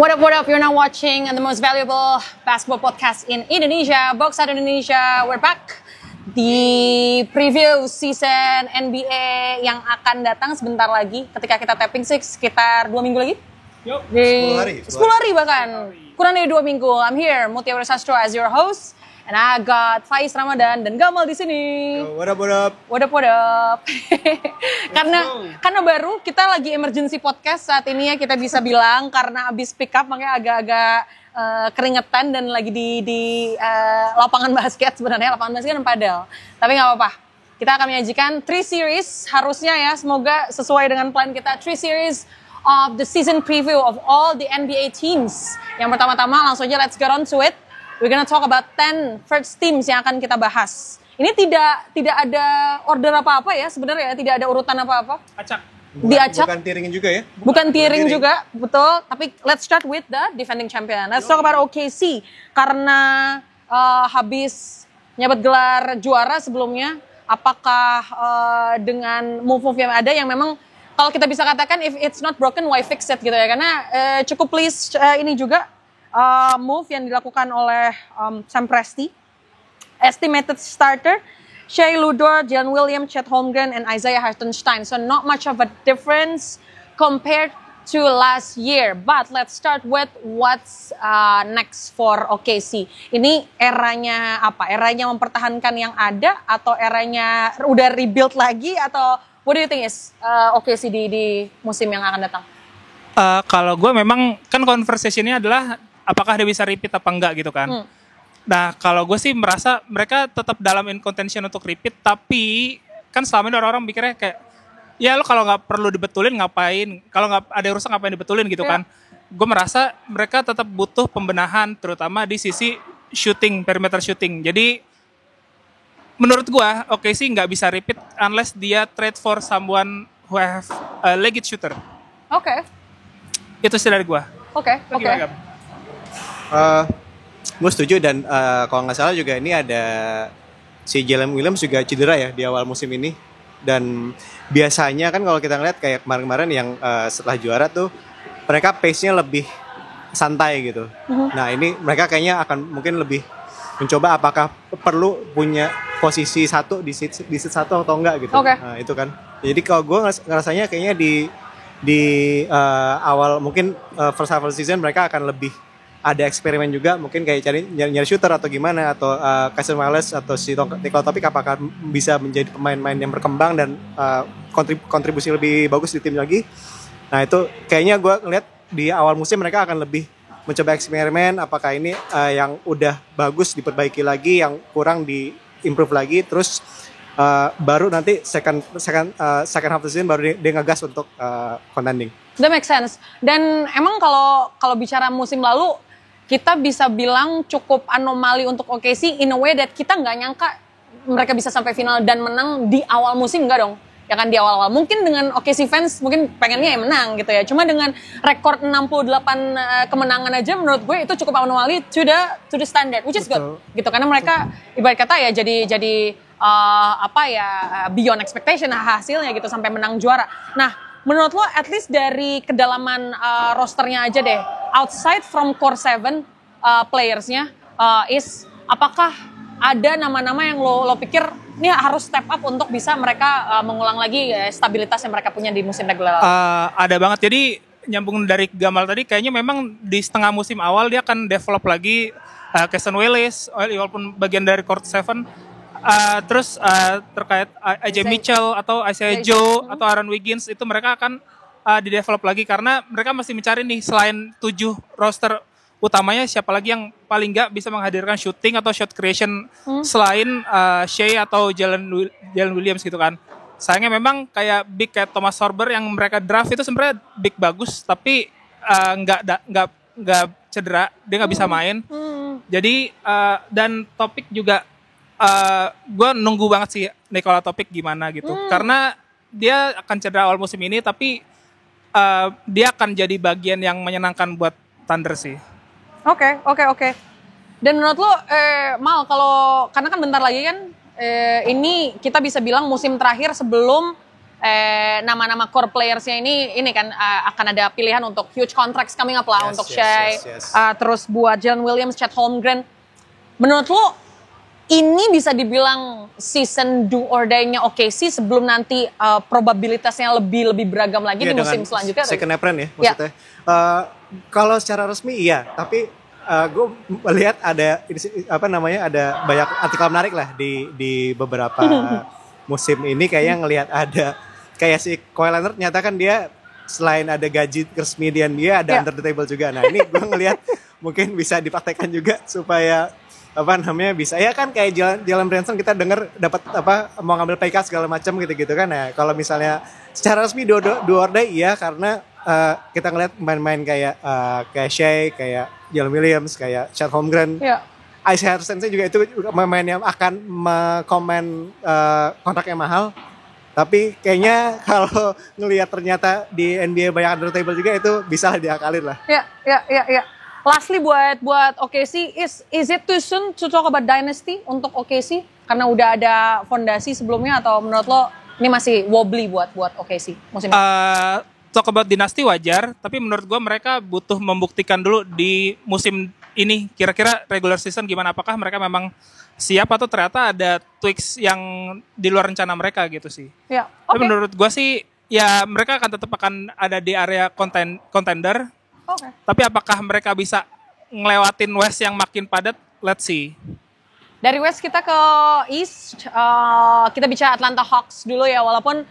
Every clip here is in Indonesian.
What up? You're now watching the most valuable basketball podcast in Indonesia, Box Out Indonesia. We're back di preview season NBA yang akan datang sebentar lagi. Ketika kita tapping sekitar 2 minggu lagi. Yuk, 10 hari bahkan. Kurang dari 2 minggu. I'm here, Mutia Sastro as your host. And I got Faiz Ramadan dan Gamal di sini. What up? karena baru kita lagi emergency podcast saat ini ya, kita bisa bilang karena abis pick up makanya agak-agak keringetan dan lagi di lapangan basket sebenarnya, lapangan basket dan padel. Tapi nggak apa-apa. Kita akan menyajikan 3 series harusnya ya, semoga sesuai dengan plan kita. 3 series of the season preview of all the NBA teams. Yang pertama-tama langsung aja let's get on to it. We're gonna talk about 10 first teams yang akan kita bahas. Ini tidak ada order apa-apa ya sebenarnya, tidak ada urutan apa-apa. Acak. Diacak. Bukan tiringin juga ya? Bukan tiring juga, betul. Tapi let's start with the defending champion. Let's talk about OKC. Karena habis nyabat gelar juara sebelumnya, apakah dengan move-move yang ada yang memang kalau kita bisa katakan if it's not broken, why fix it gitu ya. Karena cukup please ini juga move yang dilakukan oleh Sam Presti. Estimated starter, Shai Ludor, Jalen Williams, Chet Holmgren, and Isaiah Hartenstein. So not much of a difference compared to last year. But let's start with what's next for OKC. Ini eranya apa? Eranya mempertahankan yang ada atau eranya udah rebuild lagi atau what do you think is OKC di musim yang akan datang? Kalau gue memang kan conversation-nya adalah apakah dia bisa repeat apa enggak gitu kan. Nah kalau gue sih merasa mereka tetap dalam in contention untuk repeat, tapi kan selama ini orang-orang mikirnya kayak ya lo kalau nggak perlu dibetulin ngapain, kalau nggak ada urusan ngapain dibetulin gitu kan. Gue merasa mereka tetap butuh pembenahan terutama di sisi shooting, perimeter shooting. Jadi menurut gue OKC nggak bisa repeat unless dia trade for someone who have a legit shooter. Oke. Itu sih dari gue. Oke. Gue setuju dan kalau nggak salah juga ini ada si Jalen Williams juga cedera ya di awal musim ini. Dan biasanya kan kalau kita ngeliat kayak kemarin-kemarin yang setelah juara tuh mereka pace-nya lebih santai gitu. Nah ini mereka kayaknya akan mungkin lebih mencoba apakah perlu punya posisi satu di seat satu atau enggak gitu. Nah itu kan. Jadi kalau gue ngerasanya kayaknya di awal mungkin first half of the season mereka akan lebih ada eksperimen juga, mungkin kayak nyari shooter atau gimana, atau Cason Wallace atau si Nikola Topic apakah bisa menjadi pemain-pemain yang berkembang dan kontribusi lebih bagus di tim lagi. Nah itu kayaknya gue ngeliat di awal musim mereka akan lebih mencoba eksperimen, apakah ini yang udah bagus diperbaiki lagi, yang kurang di improve lagi, terus baru nanti second half the season baru dia ngegas untuk contending. That makes sense. Dan emang kalau bicara musim lalu kita bisa bilang cukup anomali untuk OKC in a way that kita nggak nyangka mereka bisa sampai final dan menang di awal musim, enggak dong? Ya kan di awal-awal. Mungkin dengan OKC fans mungkin pengennya ya menang gitu ya. Cuma dengan rekor 68 kemenangan aja menurut gue itu cukup anomali to the standard, which is good. Gitu karena mereka ibarat kata ya jadi beyond expectation hasilnya gitu sampai menang juara. Nah, menurut lo at least dari kedalaman rosternya aja deh, outside from core 7 playersnya, apakah ada nama-nama yang lo pikir ini harus step up untuk bisa mereka mengulang lagi stabilitas yang mereka punya di musim reguler? Ada banget. Jadi nyambung dari Gamal tadi, kayaknya memang di setengah musim awal dia akan develop lagi Cason Wallace, walaupun bagian dari core 7. Terus terkait AJ Mitchell atau Isaiah Joe atau Aaron Wiggins itu mereka akan di-develop lagi karena mereka masih mencari nih selain 7 roster utamanya siapa lagi yang paling nggak bisa menghadirkan shooting atau shot creation selain Shai atau Jalen Williams gitu kan. Sayangnya memang kayak big kayak Thomas Sorber yang mereka draft itu sebenarnya big bagus tapi nggak cedera, dia nggak bisa main. Jadi dan Topik juga gue nunggu banget sih Nikola Topic gimana gitu karena dia akan cedera awal musim ini tapi dia akan jadi bagian yang menyenangkan buat Thunder sih. Oke. Dan menurut lo Mal karena kan bentar lagi kan ini kita bisa bilang musim terakhir sebelum nama-nama core playersnya ini kan akan ada pilihan untuk huge contracts coming up lah untuk Shai, terus buat Jalen Williams, Chet Holmgren. Menurut lo ini bisa dibilang season do or die-nya OKC sebelum nanti probabilitasnya lebih beragam lagi di musim selanjutnya? Second apron ya maksudnya. Kalau secara resmi iya, tapi gue melihat ada ada banyak artikel menarik lah di beberapa musim ini kayaknya ngelihat ada kayak si Kawhi Leonard nyatakan dia selain ada gaji resmi dia ada under the table juga. Nah ini gue ngelihat mungkin bisa dipraktekkan juga supaya bisa ya kan kayak Jalen Brunson kita dengar dapat mau ngambil pay cut segala macam gitu kan. Nah kalau misalnya secara resmi do or die iya karena kita ngeliat main-main kayak Shai, kayak Jalen Williams, kayak Chet Holmgren, Isaiah Hartenstein juga itu pemain yang akan komen kontraknya mahal. Tapi kayaknya kalau ngelihat ternyata di NBA banyak under table juga itu bisa diakalin lah. Ya. Lastly buat OKC, is it too soon to talk about dynasty untuk OKC? Karena udah ada fondasi sebelumnya atau menurut lo ini masih wobbly buat OKC musim ini? Talk about dynasty wajar, tapi menurut gue mereka butuh membuktikan dulu di musim ini kira-kira regular season gimana, apakah mereka memang siap atau ternyata ada tweaks yang di luar rencana mereka gitu sih. Ya, tapi menurut gue sih ya mereka akan tetap akan ada di area contender. Tapi apakah mereka bisa ngelewatin West yang makin padat? Let's see. Dari West kita ke East, kita bicara Atlanta Hawks dulu ya, walaupun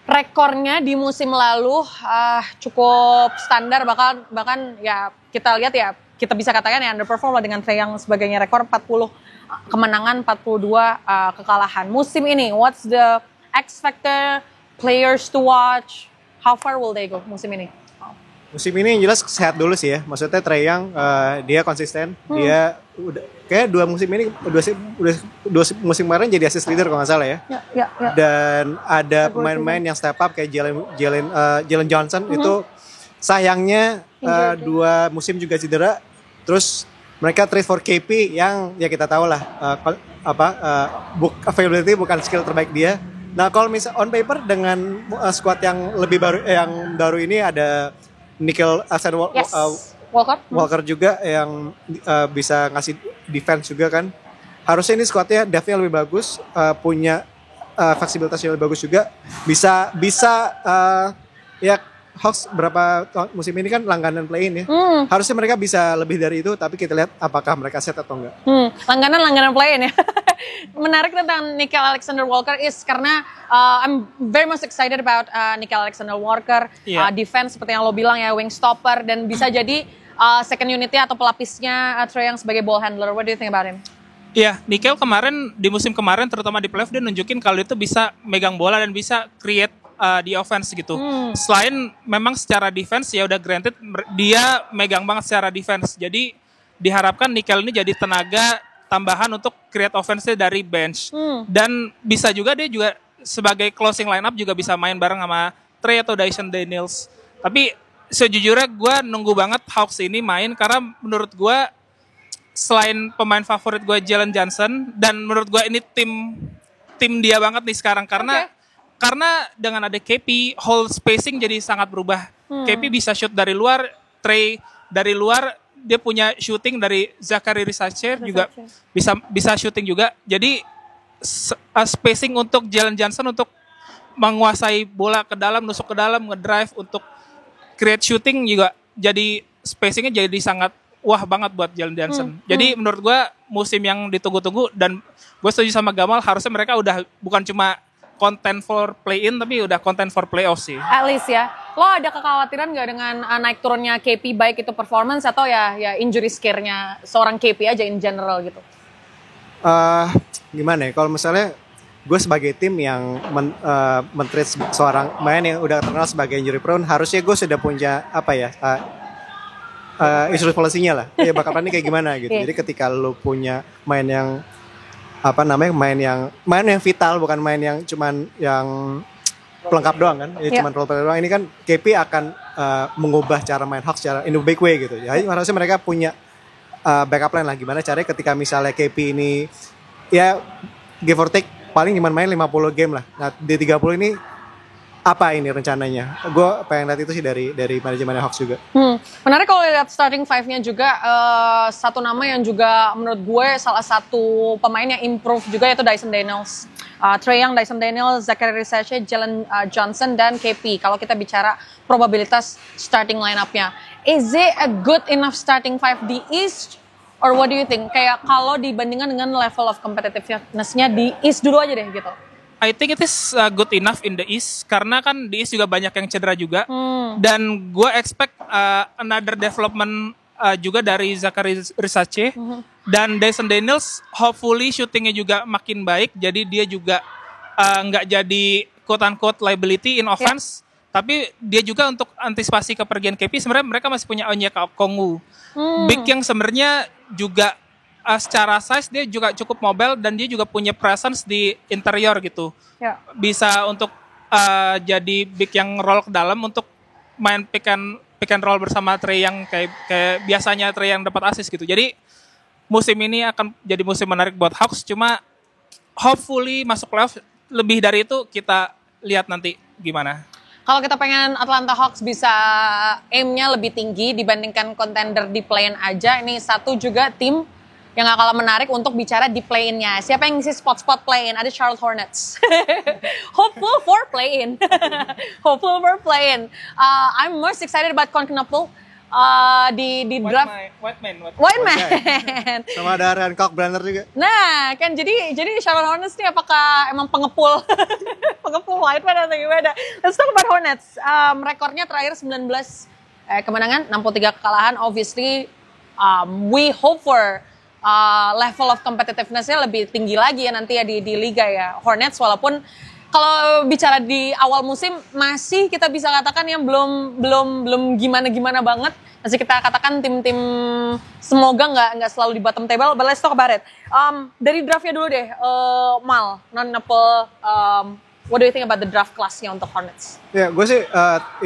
rekornya di musim lalu cukup standar, bahkan ya kita lihat ya, kita bisa katakan ya underperform lah dengan Trae Young sebagainya, rekor 40 kemenangan, 42 kekalahan. Musim ini, what's the X factor, players to watch, how far will they go musim ini? Musim ini yang jelas sehat dulu sih ya. Maksudnya Trae Young dia konsisten. Dia udah kayak dua musim musim kemarin jadi assist leader kalau nggak salah ya. Ya. Dan ada pemain-pemain yang step up kayak Jalen Johnson itu sayangnya 2 musim juga cedera. Terus mereka trade for KP yang ya kita tahu lah availability bukan skill terbaik dia. Nah kalau misal on paper dengan squad yang lebih baru ini ada Nickel Walker juga yang bisa ngasih defense juga kan. Harusnya ini squadnya depth-nya lebih bagus, punya fleksibilitas yang lebih bagus juga. Bisa ya Hawks berapa musim ini kan langganan play-in ya. Harusnya mereka bisa lebih dari itu, tapi kita lihat apakah mereka set atau enggak. Langganan play-in ya. Menarik tentang Nickel Alexander Walker is karena I'm very much excited about Nickel Alexander Walker, defense seperti yang lo bilang ya, wing stopper, dan bisa jadi second unitnya atau pelapisnya Trae Young sebagai ball handler. What do you think about him? Iya, Nickel kemarin di musim kemarin terutama di playoff dia nunjukin kalau itu bisa megang bola dan bisa create di offense gitu. Selain memang secara defense ya udah granted dia megang banget secara defense. Jadi diharapkan Nickel ini jadi tenaga tambahan untuk create offense dari bench. Dan bisa juga dia juga sebagai closing lineup juga bisa main bareng sama Trae atau Dyson Daniels. Tapi sejujurnya gue nunggu banget Hawks ini main karena menurut gue selain pemain favorit gue Jalen Johnson, dan menurut gue ini tim dia banget nih sekarang karena dengan ada KP, whole spacing jadi sangat berubah. KP bisa shoot dari luar, Trae dari luar, dia punya shooting dari Zachary Risacher juga bisa shooting juga. Jadi spacing untuk Jalen Johnson untuk menguasai bola ke dalam, nusuk ke dalam, ngedrive untuk create shooting juga jadi spacingnya jadi sangat wah banget buat Jalen Johnson. Jadi menurut gue musim yang ditunggu-tunggu, dan gue setuju sama Gamal, harusnya mereka udah bukan cuma content for play-in tapi udah content for playoff sih. At least ya. Lo ada kekhawatiran gak dengan naik turunnya KP, baik itu performance atau ya injury scare-nya seorang KP aja in general gitu? Gimana ya, kalau misalnya gue sebagai tim yang men-treat seorang main yang udah terkenal sebagai injury prone, harusnya gue sudah punya insurance policy-nya lah. Ya bakal ini kayak gimana gitu. Jadi ketika lo punya main yang main yang vital, bukan main yang cuman yang pelengkap doang kan, cuman role player doang. Ini kan KP akan mengubah cara main Hawks secara in the big way gitu. Jadi harusnya mereka punya backup plan lah, gimana caranya ketika misalnya KP ini ya give or take paling cuma main 50 game lah. Nah di 30 ini apa ini rencananya? Gue pengen lihat itu sih dari manajemen Hawks juga. Menarik kalau lihat starting five-nya juga, satu nama yang juga menurut gue salah satu pemain yang improve juga yaitu Dyson Daniels. Trae Young, Dyson Daniels, Zachary Risache, Jalen Johnson, dan KP. Kalau kita bicara probabilitas starting line-up-nya. Is it a good enough starting five di East? Or what do you think? Kayak kalau dibandingkan dengan level of competitiveness-nya di East dulu aja deh gitu. I think it is good enough in the East karena kan di East juga banyak yang cedera juga dan gue expect another development juga dari Zachary Risache dan Dyson Daniels hopefully shootingnya juga makin baik jadi dia juga nggak jadi quote unquote liability in offense tapi dia juga untuk antisipasi kepergian KP sebenarnya mereka masih punya Onyeka Okongwu big yang sebenarnya juga secara size dia juga cukup mobile dan dia juga punya presence di interior gitu. Bisa untuk jadi big yang roll ke dalam untuk main pick and roll bersama Trae yang kayak biasanya Trae yang dapat assist gitu. Jadi musim ini akan jadi musim menarik buat Hawks cuma hopefully masuk playoff lebih dari itu kita lihat nanti gimana. Kalau kita pengen Atlanta Hawks bisa aim-nya lebih tinggi dibandingkan contender di play-in aja, ini satu juga tim yang gak kalah menarik untuk bicara di play-in-nya. Siapa yang ngisi spot-spot play-in? Ada Charlotte Hornets. Hopeful for play-in. Hopeful for play-in. I'm most excited about Concanapo di draft. White Man. Sama ada Ryan Cockburner juga. Nah, kan jadi Charlotte Hornets ini apakah emang pengepul White Man atau gimana? Let's talk about Hornets. Rekornya terakhir 19 kemenangan, 63 kekalahan. Obviously, we hope for level of competitiveness-nya lebih tinggi lagi ya nanti ya di liga ya Hornets walaupun kalau bicara di awal musim masih kita bisa katakan yang belum gimana banget masih kita katakan tim-tim semoga nggak selalu di bottom table but let's talk about it. Dari draftnya dulu deh Mal non-Apple what do you think about the draft class-nya untuk Hornets? Ya gue sih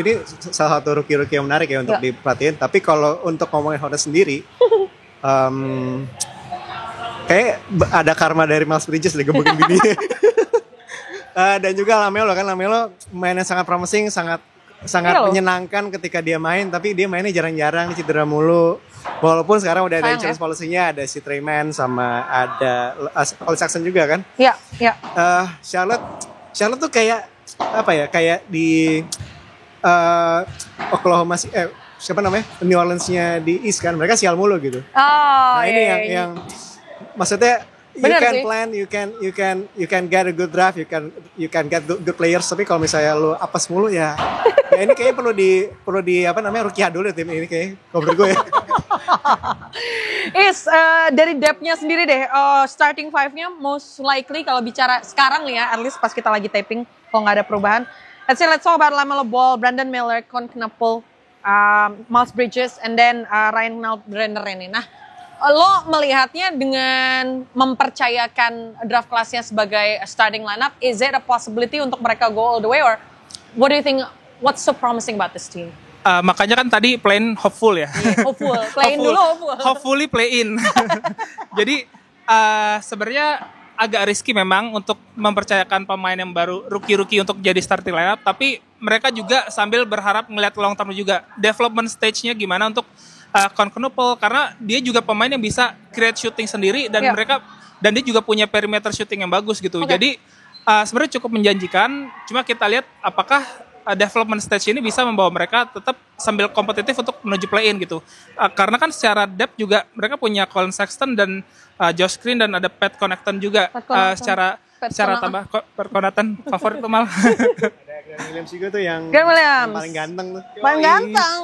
ini salah satu rookie-rookie yang menarik ya untuk diperhatiin tapi kalau untuk ngomongin Hornets sendiri kayak ada karma dari Miles Bridges deh gebukin bininya. Dan juga Lamelo mainnya sangat promising, sangat menyenangkan ketika dia main, tapi dia mainnya jarang-jarang, cedera mulu. Walaupun sekarang udah ada insurance policy-nya, ada si Tre Mann sama ada Collin Sexton juga kan? Iya. Charlotte tuh kayak apa ya? Kayak di Oklahoma siapa namanya? New Orleans-nya di East kan, mereka sial mulu gitu. Ini yang maksudnya you can plan, you can get a good draft, you can get good players, tapi kalau misalnya lu apes mulu ya ini kayaknya perlu di apa namanya rukiah dulu tim ini kayak menurut gue ya. Dari depth-nya sendiri deh, starting five-nya most likely kalau bicara sekarang nih ya, at least pas kita lagi taping kalau nggak ada perubahan. Let's talk about LaMelo Ball, Brandon Miller, Concanapo, Miles Bridges, and then Ryan Brenner ini. Nah, lo melihatnya dengan mempercayakan draft class-nya sebagai starting lineup, is it a possibility untuk mereka go all the way, or what do you think? What's so promising about this team? Makanya kan tadi play-in hopeful ya. Yeah, hopeful. Play-in dulu hopeful. Hopefully play-in. Jadi sebenarnya agak risky memang untuk mempercayakan pemain yang baru rookie untuk jadi starting lineup, tapi mereka juga sambil berharap ngelihat long term juga development stage-nya gimana untuk Concanapo karena dia juga pemain yang bisa create shooting sendiri dan dia juga punya perimeter shooting yang bagus gitu. Jadi sebenarnya cukup menjanjikan. Cuma kita lihat apakah development stage ini bisa membawa mereka tetap sambil kompetitif untuk menuju play-in gitu. Karena kan secara depth juga mereka punya Collin Sexton dan Josh Green dan ada Pat Connaughton juga secara tambah Connaughton favorit tuh Mal. Ada Grant Williams juga tuh yang paling ganteng tuh. Paling ganteng.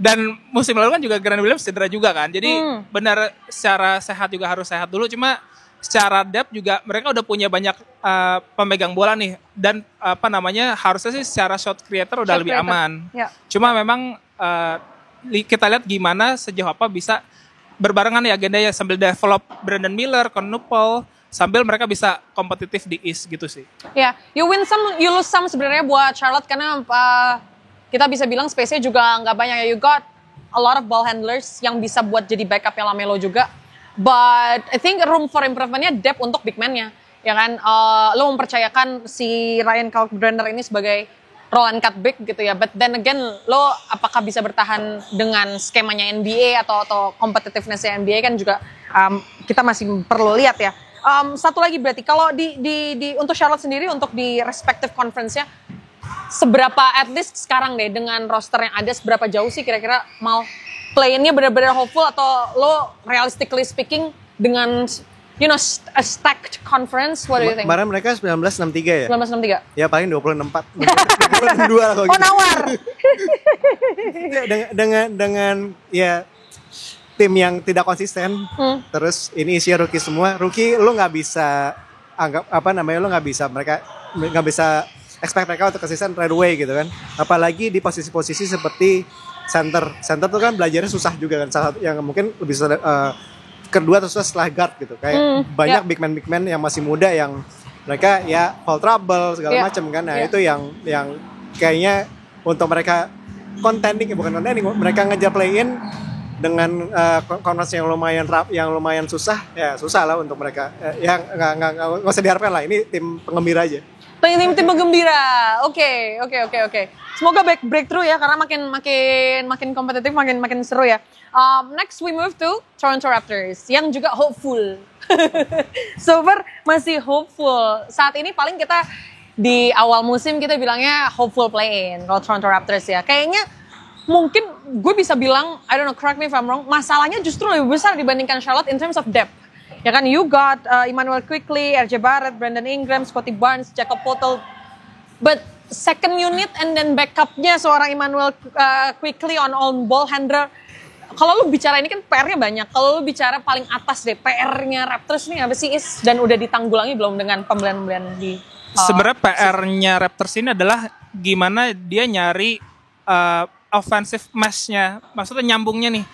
Dan musim lalu kan juga Grant Williams cedera juga kan. Jadi benar secara sehat juga harus sehat dulu. Cuma secara depth juga mereka udah punya banyak pemegang bola nih. Dan harusnya sih secara shot creator udah lebih aman. Cuma memang kita lihat gimana sejauh apa bisa berbarengan ya agendanya sambil develop Brandon Miller, Concanapo, sambil mereka bisa kompetitif di East gitu sih. Ya, you win some, you lose some sebenarnya buat Charlotte karena kita bisa bilang space-nya juga nggak banyak ya. You got a lot of ball handlers yang bisa buat jadi backup-nya LaMelo juga. But I think room for improvement-nya depth untuk big man-nya. ya kan, lo mempercayakan si Ryan Kalkbrenner ini sebagai roll and cut big gitu ya, but then again lo apakah bisa bertahan dengan skemanya NBA atau competitiveness-nya NBA kan juga kita masih perlu lihat ya. Satu lagi berarti kalau di untuk Charlotte sendiri untuk di respective conference-nya seberapa at least sekarang deh dengan roster yang ada seberapa jauh sih kira-kira mau play-in-nya benar-benar hopeful atau lo realistically speaking dengan a stacked conference, what do you think? Kemarin mereka 1963 ya? 1963. Ya paling 26-4. 22 lah kalau gitu. Nawar. dengan ya tim yang tidak konsisten. Terus ini isinya rookie semua. Rookie lu nggak bisa anggap lu nggak bisa expect mereka untuk konsisten right away gitu kan. Apalagi di posisi-posisi seperti center tuh kan belajarnya susah juga kan. Salah satu yang mungkin lebih kedua terus setelah guard gitu kayak banyak big man yang masih muda yang mereka ya foul trouble segala macam kan. Nah itu yang kayaknya untuk mereka mereka ngejar play-in dengan conference yang lumayan susah lah untuk mereka yang nggak usah diharapkan lah, ini tim penggembira aja. Tim penggembira. Oke. Semoga breakthrough ya karena makin kompetitif, makin seru ya. Next we move to Toronto Raptors yang juga hopeful. So far masih hopeful. Saat ini paling kita di awal musim kita bilangnya hopeful play-in kalau Toronto Raptors ya. Kayaknya mungkin gue bisa bilang, I don't know, correct me if I'm wrong, masalahnya justru lebih besar dibandingkan Charlotte in terms of depth. Ya kan, you got Immanuel Quickley, RJ Barrett, Brandon Ingram, Scottie Barnes, Jakob Poeltl. But second unit and then backupnya seorang Immanuel Quickley on ball handler. Kalau lu bicara ini kan PR-nya banyak. Kalau lu bicara paling atas deh, PR-nya Raptors nih apa sih Is? Dan udah ditanggulangi belum dengan pembelian-pembelian di... Sebenarnya PR-nya Raptors ini adalah gimana dia nyari offensive match-nya. Maksudnya nyambungnya nih.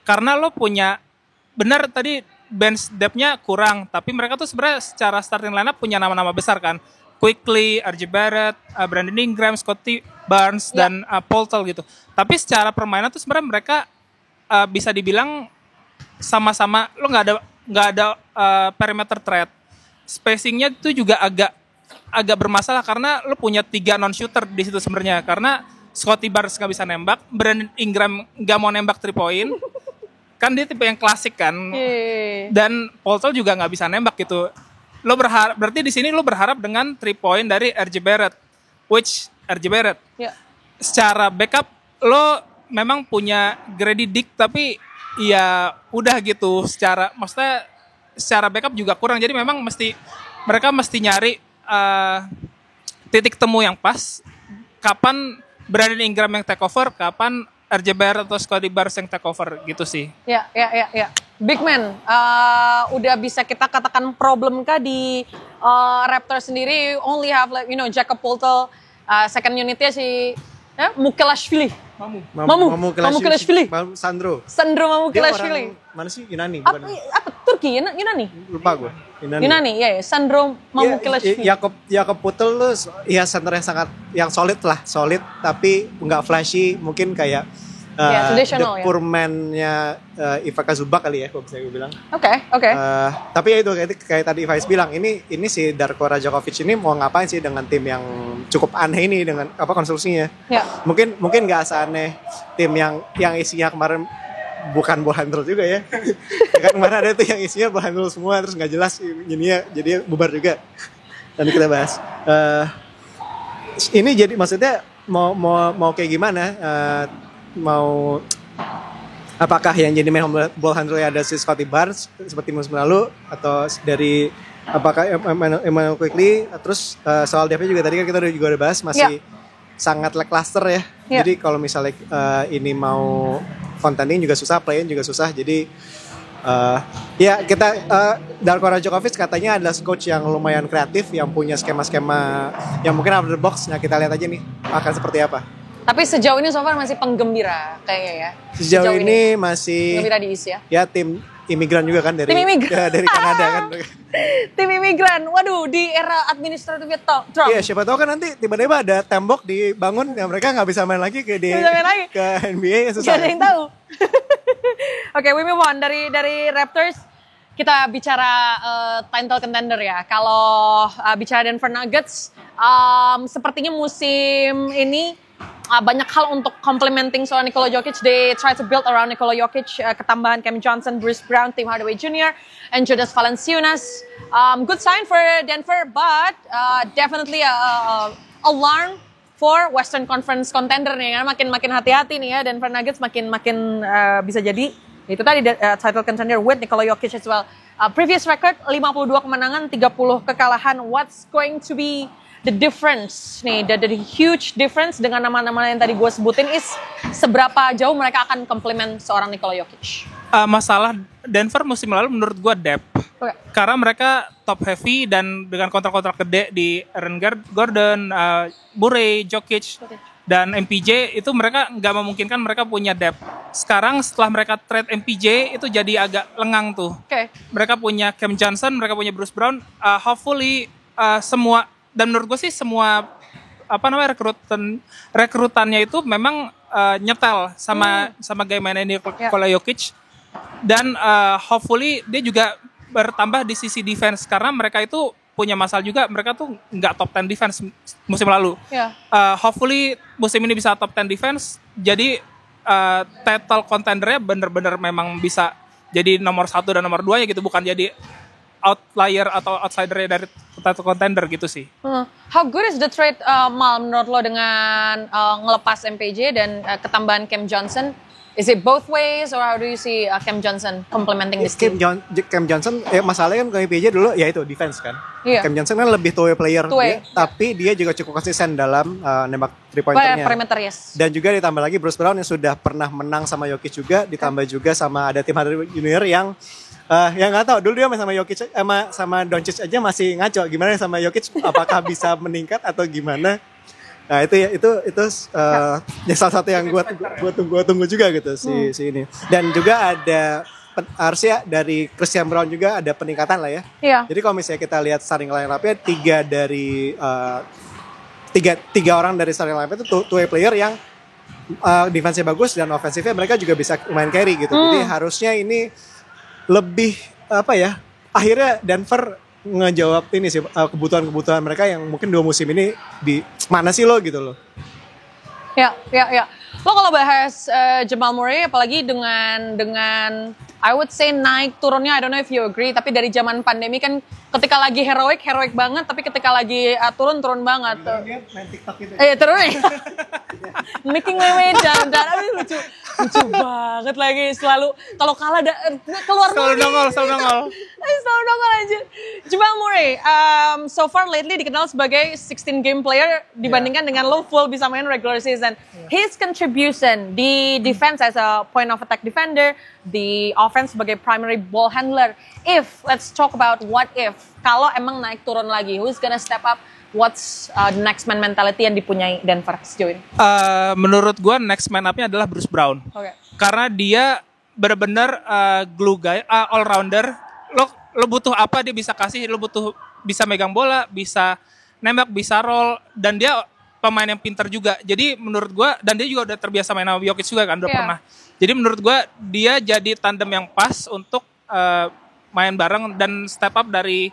Karena lo punya, benar tadi bench depth-nya kurang. Tapi mereka tuh sebenarnya secara starting lineup punya nama-nama besar kan. Quickley, RJ Barrett, Brandon Ingram, Scottie Barnes, dan Poeltl gitu. Tapi secara permainan tuh sebenarnya mereka bisa dibilang sama-sama lo nggak ada perimeter threat. Spacingnya itu juga agak bermasalah karena lo punya 3 non shooter di situ sebenarnya. Karena Scottie Barnes nggak bisa nembak, Brandon Ingram nggak mau nembak 3 point, kan dia tipe yang klasik kan. Dan Poeltl juga nggak bisa nembak gitu. Lo berharap berarti di sini lo berharap dengan 3 point dari RJ Barrett, RJ Barrett. Secara backup lo memang punya Grady Dick tapi ya udah gitu maksudnya secara backup juga kurang, jadi memang mereka mesti nyari titik temu yang pas kapan Brandon Ingram yang take over, kapan RJ Barrett atau Scottie Barnes yang take over gitu sih. Ya. Big man, udah bisa kita katakan problem kah di Raptors sendiri? Only have Jakob Poeltl, second unitnya si Mukelashvili. Mamukelashvili. Sandro Mamukelashvili. Mana sih? Yunani bukan? Apa Turki? Yunani? Lupa gue. Yunani, ya. Sandro Mamukelashvili. Jakob Poeltl lu ya center yang solid tapi nggak flashy, mungkin kayak traditional the poor man-nya Ivica Zubac kali ya, kalau bisa gue bilang. Oke. Tapi ya itu kayak tadi Faiz bilang, ini si Darko Rajakovic ini mau ngapain sih dengan tim yang cukup aneh ini dengan konstruksinya? Mungkin nggak seaneh tim yang isinya kemarin bukan ball handle juga ya. Kan kemarin ada tuh yang isinya ball handle semua terus nggak jelas jadinya bubar juga. Nanti kita bahas. Ini jadi maksudnya mau kayak gimana? Mau apakah yang jadi main ball handle ada si Scottie Barnes seperti musim lalu, atau dari apakah Immanuel Quickley? Terus soal depth juga tadi kan kita juga udah bahas masih sangat lackluster ya. Jadi kalau misalnya ini mau contending juga susah, play-in juga susah. Jadi kita Darko Rajakovic katanya adalah coach yang lumayan kreatif, yang punya skema-skema yang mungkin out of the box. Nah kita lihat aja nih akan seperti apa. Tapi sejauh ini so far masih penggembira kayaknya ya. Sejauh ini masih penggembira di East ya. Ya tim imigran juga kan dari Kanada kan. Tim imigran. Waduh, di era administratifnya Trump. Iya, siapa tahu kan nanti tiba-tiba ada tembok dibangun yang mereka nggak bisa main lagi ke NBA, susah. Gak ada yang tahu. Oke, we move on dari Raptors. kita bicara title contender ya. Kalau bicara Denver Nuggets, sepertinya musim ini banyak hal untuk complementing soal Nikola Jokic. They try to build around Nikola Jokic, ketambahan Cam Johnson, Bruce Brown, Tim Hardaway Jr., and Judas Valanciunas. Good sign for Denver, but definitely alarm for Western Conference contender nih. Makin hati-hati nih ya, Denver Nuggets makin bisa jadi. Itu tadi title contender with Nikola Jokic as well. Previous record 52 kemenangan, 30 kekalahan. What's going to be the difference nih, the huge difference dengan nama-nama yang tadi gue sebutin is seberapa jauh mereka akan komplement seorang Nikola Jokic? Masalah Denver musim lalu menurut gue depth. Okay. Karena mereka top heavy dan dengan kontrak-kontrak gede di Aaron Gordon, Murray, Jokic, dan MPJ itu mereka nggak memungkinkan mereka punya depth. Sekarang setelah mereka trade MPJ itu jadi agak lengang tuh. Okay. Mereka punya Cam Johnson, mereka punya Bruce Brown. Hopefully semua, dan menurut gue sih semua rekrutannya itu memang nyetel sama gaya mainnya Nikola Jokic. Dan hopefully dia juga bertambah di sisi defense karena mereka itu punya masalah juga, mereka tuh nggak top 10 defense musim lalu. Yeah. Hopefully musim ini bisa top 10 defense, jadi title contendernya bener-bener memang bisa jadi nomor 1 dan nomor 2 ya gitu, bukan jadi outlier atau outsidernya dari title contender gitu sih. How good is the trade Mal menurut lo dengan ngelepas MPJ dan ketambahan Cam Johnson? Is it both ways or how do you see Cam Johnson complementing this team? Cam Johnson, masalahnya kan MPJ dulu ya itu defense kan. Yeah. Cam Johnson kan lebih two-way player, tapi dia juga cukup konsisten dalam nembak 3-pointernya. Perimeter, yes. Dan juga ditambah lagi Bruce Brown yang sudah pernah menang sama Jokic juga, ditambah juga sama ada Tim Hardaway Jr. yang nggak tahu dulu dia sama Jokic sama Doncic aja masih ngaco, gimana sama Jokic apakah bisa meningkat atau gimana. Nah itu salah satu yang gue tunggu juga gitu si ini. Dan juga ada harusnya dari Christian Brown juga ada peningkatan lah ya. Iya. Jadi kalau misalnya kita lihat starting line-up-nya tiga orang dari starting line-up itu two-way player yang defense-nya bagus dan offensive-nya mereka juga bisa main carry gitu. Jadi harusnya ini lebih akhirnya Denver ngejawab ini sih kebutuhan mereka yang mungkin 2 musim ini di mana sih lo gitu loh. Ya. Lo kalau bahas Jamal Murray apalagi dengan I would say naik turunnya, I don't know if you agree, tapi dari zaman pandemi kan ketika lagi heroic banget, tapi ketika lagi turun banget. Dia main TikTok gitu. Turun. Making my way down. Lucu banget lagi, selalu kalau kalah keluar selalu nongol aja. Jamal Murray so far lately dikenal sebagai 16 game player dibandingkan dengan lo full bisa main regular season. His contribution di defense as a point of attack defender, di offense sebagai primary ball handler. Let's talk about what if kalau emang naik turun lagi, who's gonna step up? What's the next man mentality yang dipunyai Denver sejauh ini? Menurut gue next man up-nya adalah Bruce Brown. Okay. Karena dia benar-benar glue guy, all rounder. Lo butuh apa dia bisa kasih, lo butuh bisa megang bola, bisa nembak, bisa roll, dan dia pemain yang pintar juga. Jadi menurut gue, dan dia juga udah terbiasa main sama Jokic juga kan, udah pernah. Jadi menurut gue dia jadi tandem yang pas untuk main bareng dan step up dari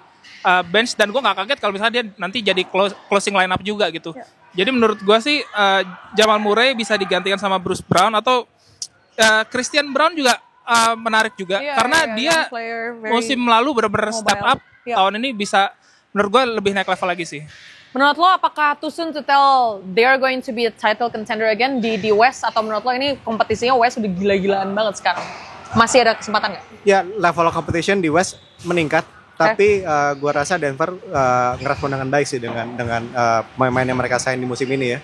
bench, dan gue gak kaget kalau misalnya dia nanti jadi closing lineup juga gitu. Jadi menurut gue sih Jamal Murray bisa digantikan sama Bruce Brown atau Christian Brown juga menarik juga karena dia musim lalu benar-benar step up. Tahun ini bisa menurut gue lebih naik level lagi sih. Menurut lo apakah too soon to tell they are going to be a title contender again di West, atau menurut lo ini kompetisinya West udah gila-gilaan banget sekarang? Masih ada kesempatan nggak? Ya, level competition di West meningkat. Tapi gue rasa Denver ngerespon dengan baik sih dengan pemain yang mereka sign di musim ini ya.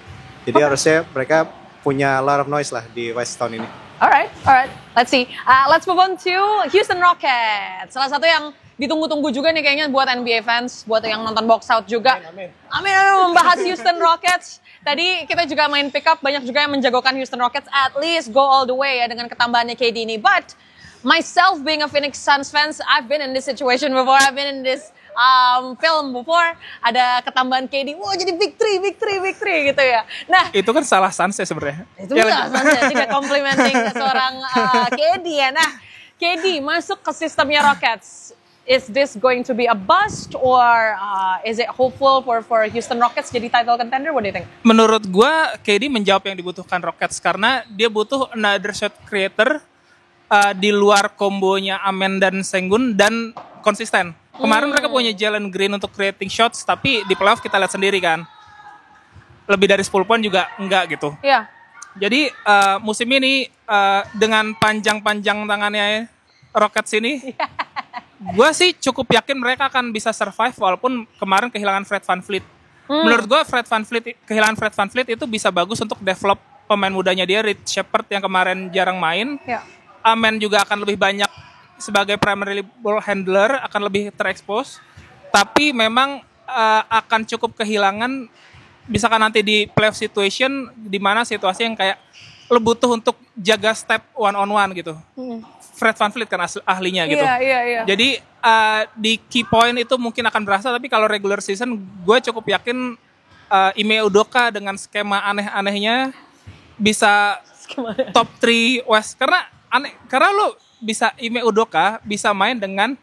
Jadi harusnya mereka punya a lot of noise lah di West tahun ini. Alright. Let's see. Let's move on to Houston Rockets. Salah satu yang ditunggu-tunggu juga nih kayaknya buat NBA fans, buat yang nonton box out juga. Amin. Membahas Houston Rockets. Tadi kita juga main pick up, banyak juga yang menjagokan Houston Rockets at least go all the way ya dengan ketambahannya KD ini. But myself being a Phoenix Suns fans, I've been in this situation before. I've been in this film before. Ada ketambahan KD, wow jadi victory gitu ya. Nah, itu kan salah Suns ya sebenarnya. Itu salah Suns ya, tidak complimenting seorang KD ya. Nah, KD masuk ke sistemnya Rockets. Is this going to be a bust or is it hopeful for Houston Rockets jadi title contender? What do you think? Menurut gua KD menjawab yang dibutuhkan Rockets karena dia butuh another shot creator di luar kombonya Amen dan Sengun dan konsisten. Kemarin mereka punya Jalen Green untuk creating shots tapi di playoff kita lihat sendiri kan. Lebih dari 10 poin juga enggak gitu. Iya. Jadi musim ini dengan panjang-panjang tangannya Rockets ini, gue sih cukup yakin mereka akan bisa survive walaupun kemarin kehilangan Fred VanVleet. Menurut gue kehilangan Fred VanVleet itu bisa bagus untuk develop pemain mudanya dia, Reed Shepard yang kemarin jarang main. Ya. Amen juga akan lebih banyak sebagai primary ball handler, akan lebih terekspos. Tapi memang akan cukup kehilangan misalkan nanti di playoff situation di mana situasi yang kayak lo butuh untuk jaga step one on one gitu. Fred VanVleet kan ahlinya gitu. Iya. Jadi di key point itu mungkin akan berasa tapi kalau regular season gue cukup yakin Ime Udoka dengan skema aneh-anehnya bisa top 3 West karena lo bisa Ime Udoka bisa main dengan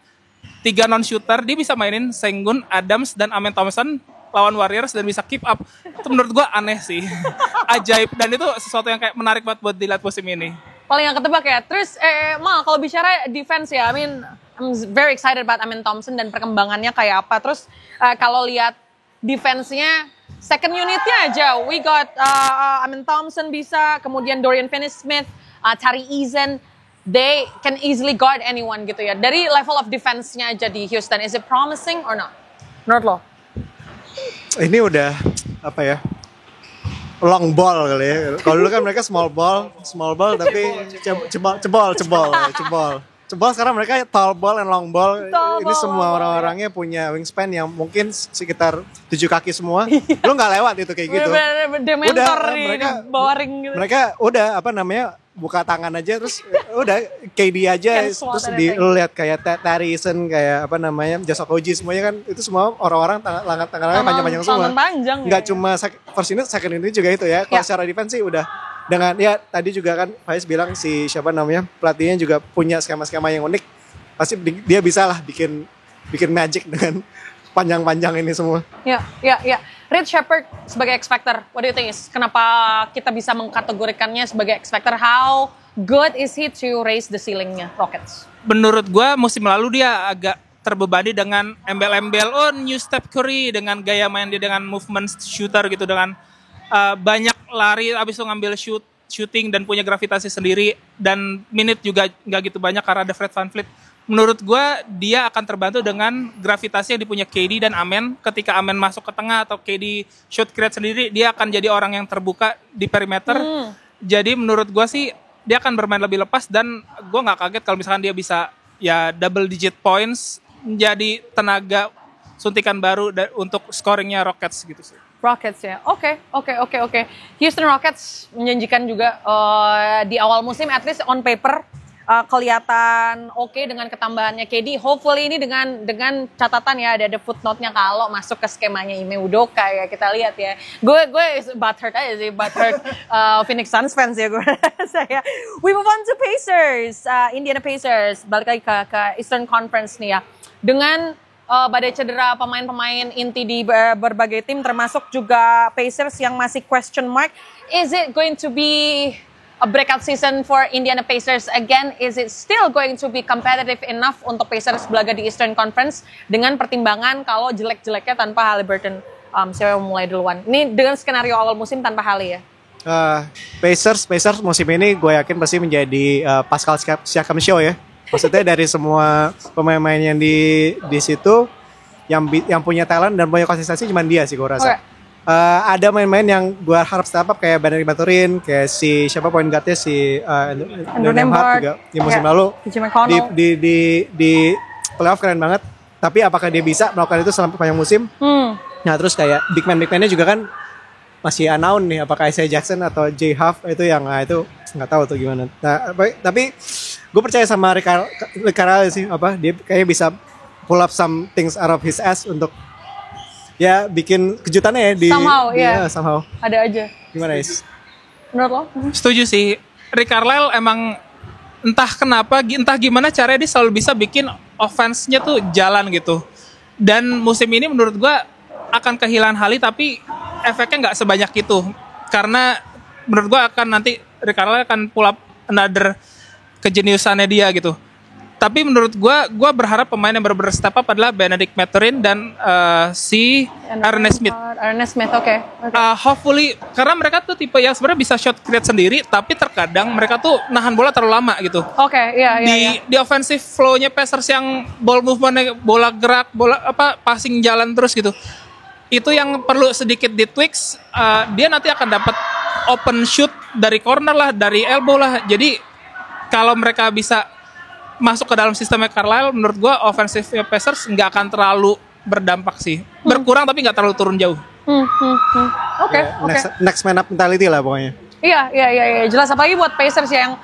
3 non shooter, dia bisa mainin Sengun, Adams dan Amen Thompson lawan Warriors dan bisa keep up. Itu menurut gue aneh sih. Ajaib. Dan itu sesuatu yang kayak menarik banget buat dilihat musim ini. Paling gak ketebak ya. Terus, Mal, kalau bicara defense ya, I'm very excited about Amen Thompson dan perkembangannya kayak apa. Terus, kalau lihat defense-nya, second unitnya aja. We got Amen Thompson bisa, kemudian Dorian Finney-Smith, Tari Eason. They can easily guard anyone gitu ya. Dari level of defense-nya aja di Houston, is it promising or not? Menurut lo? Ini udah apa ya? Long ball kali ya. Kalau dulu kan mereka small ball tapi cebol. Sekarang mereka tall ball and long ball. Ini semua orang-orangnya punya wingspan yang mungkin sekitar 7 kaki semua. Lu nggak lewat itu kayak gitu. Dementor di bawah ring gitu. Mereka udah buka tangan aja terus udah KD aja terus lu lihat kayak Tarison kayak Jasa Koji semuanya kan itu semua orang-orang tangannya panjang-panjang semua. Nggak cuma first unit, second unit juga itu ya. Kalau secara defense sih udah dengan ya tadi juga kan Faiz bilang si pelatihnya juga punya skema-skema yang unik. Pasti dia bisa lah bikin magic dengan panjang-panjang ini semua. Ya. Reed Shepard sebagai X Factor, what do you think is? Kenapa kita bisa mengkategorikannya sebagai X Factor? How good is he to raise the ceiling-nya Rockets? Menurut gue musim lalu dia agak terbebani dengan embel-embel new Steph Curry dengan gaya main dia dengan movement shooter gitu dengan banyak lari abis itu ngambil shooting dan punya gravitasi sendiri dan minute juga nggak gitu banyak karena ada Fred VanVleet. Menurut gue dia akan terbantu dengan gravitasi yang dipunya KD dan Amen. Ketika Amen masuk ke tengah atau KD shoot create sendiri, dia akan jadi orang yang terbuka di perimeter. Jadi menurut gue sih dia akan bermain lebih lepas dan gue nggak kaget kalau misalkan dia bisa ya double digit points menjadi tenaga suntikan baru untuk scoringnya Rockets gitu sih. Rockets ya, oke. Houston Rockets menjanjikan juga di awal musim, at least on paper kelihatan oke dengan ketambahannya KD. Hopefully ini dengan catatan ya ada footnote-nya kalau masuk ke skemanya Ime Udoka ya kita lihat ya. Gue butthurt aja sih, Phoenix Suns fans ya gue saya. We move on to Pacers, Indiana Pacers. Balik lagi ke Eastern Conference nih ya. Dengan badai cedera pemain-pemain inti di berbagai tim termasuk juga Pacers yang masih question mark. Is it going to be a breakout season for Indiana Pacers again? Is it still going to be competitive enough untuk Pacers belaga di Eastern Conference dengan pertimbangan kalau jelek-jeleknya tanpa Haliburton? Saya mau mulai duluan. Ini dengan skenario awal musim tanpa Hali ya. Pacers musim ini gue yakin pasti menjadi Pascal Siakam show ya. Maksudnya dari semua pemain-pemain yang di situ yang punya talent dan punya konsistensi cuma dia sih gue rasa. Okay. Ada main-main yang gue harap step up kayak Banner Maturin, kayak si point guard-nya si Andrew Nembhard juga di musim lalu di playoff keren banget. Tapi apakah dia bisa melakukan itu selama panjang musim? Nah terus kayak big man-nya juga kan masih unknown nih. Apakah Isaiah Jackson atau Jay Huff itu yang itu nggak tahu tuh gimana. Nah tapi gue percaya sama Rick Carlisle sih dia kayaknya bisa pull up some things out of his ass untuk ya bikin kejutannya ya di somehow. Ada aja. Gimana Is? Menurut lo? Setuju sih. Rick Carlisle emang entah kenapa, entah gimana caranya dia selalu bisa bikin offense-nya tuh jalan gitu. Dan musim ini menurut gue akan kehilangan Hali, tapi efeknya nggak sebanyak itu. Karena menurut gue akan nanti Rick Carlisle akan pull up another kejeniusannya dia gitu. Tapi menurut gue berharap pemain yang benar-benar step up adalah Benedict Mathurin dan si Ernest Smith. Ernest Smith, oke. Hopefully, karena mereka tuh tipe yang sebenarnya bisa shot create sendiri, tapi terkadang mereka tuh nahan bola terlalu lama gitu. Oke, iya. Di offensive flow-nya Pacers yang ball movement, bola gerak, passing jalan terus gitu. Itu yang perlu sedikit ditweaks. Dia nanti akan dapat open shoot dari corner lah, dari elbow lah. Jadi kalau mereka bisa masuk ke dalam sistemnya Carlisle, menurut gue offensive Pacers nggak akan terlalu berdampak sih. Berkurang tapi nggak terlalu turun jauh. Oke. Next man up mentality lah pokoknya. Iya. Jelas, apalagi buat Pacers yang,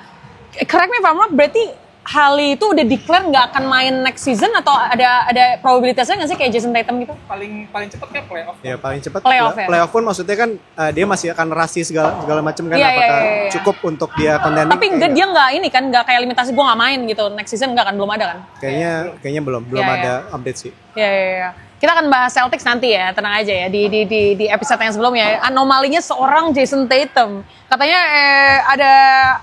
correct me if I'm wrong, berarti Hali itu udah declare nggak akan main next season atau ada probabilitasnya nggak sih kayak Jason Tatum gitu? Paling cepat kayak playoff. Ya paling cepat playoff, ya? Playoff pun maksudnya kan dia masih akan rasi segala macam kan, Iya, apakah iya. cukup untuk dia contending? Tapi enggak, dia nggak ini kan, nggak kayak limitasi gue nggak main gitu next season, nggak kan, belum ada kan? Kayaknya belum Iya. ada update sih. Iya. Kita akan bahas Celtics nanti ya, tenang aja ya, di episode yang sebelumnya. Anomalinya seorang Jason Tatum. Katanya ada